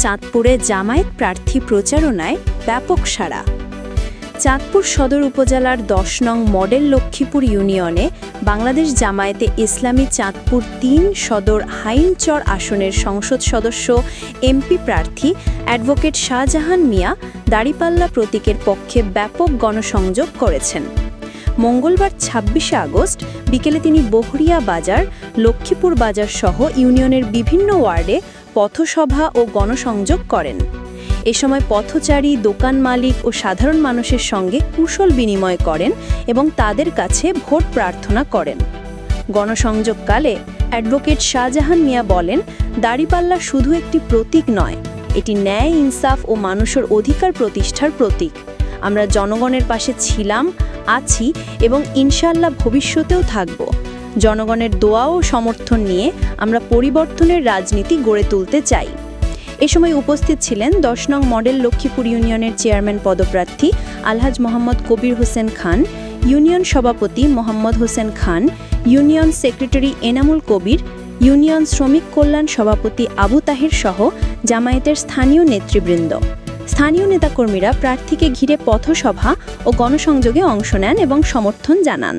চাঁদপুরে জামায়াত প্রার্থী প্রচারণায় ব্যাপক সাড়া। চাঁদপুর সদর উপজেলার ১০ নং মডেল লক্ষ্মীপুর ইউনিয়নে বাংলাদেশ জামায়াতে ইসলামী চাঁদপুর ৩ সদর হাইনচর আসনের সংসদ সদস্য এমপি প্রার্থী অ্যাডভোকেট শাহজাহান মিয়া দাড়িপাল্লা প্রতীকের পক্ষে ব্যাপক গণসংযোগ করেছেন। মঙ্গলবার ২৬শে আগস্ট বিকেলে তিনি বহরিয়া বাজার, লক্ষ্মীপুর বাজার সহ ইউনিয়নের বিভিন্ন ওয়ার্ডে পথসভা ও গণসংযোগ করেন। এ সময় পথচারী, দোকান মালিক ও সাধারণ মানুষের সঙ্গে কুশল বিনিময় করেন এবং তাদের কাছে ভোট প্রার্থনা করেন। গণসংযোগকালে অ্যাডভোকেট শাহজাহান মিয়া বলেন, দাড়িপাল্লা শুধু একটি প্রতীক নয়, এটি ন্যায়, ইনসাফ ও মানুষের অধিকার প্রতিষ্ঠার প্রতীক। আমরা জনগণের পাশে ছিলাম, আছি এবং ইনশাআল্লাহ ভবিষ্যতেও থাকব। জনগণের দোয়া ও সমর্থন নিয়ে আমরা পরিবর্তনের রাজনীতি গড়ে তুলতে চাই। এ সময় উপস্থিত ছিলেন ১০ নং মডেল লক্ষ্মীপুর ইউনিয়নের চেয়ারম্যান পদপ্রার্থী আলহাজ মোহাম্মদ কবির হোসেন খান, ইউনিয়ন সভাপতি Mohammad Hossain Khan, union secretary Enamul Kabir, union শ্রমিক কল্যাণ সভাপতি আবু তাহির সহ জামায়াতের স্থানীয় নেতৃবৃন্দ। স্থানীয় নেতাকর্মীরা প্রার্থীকে ঘিরে পথসভা ও গণসংযোগে অংশ নেন এবং সমর্থন জানান।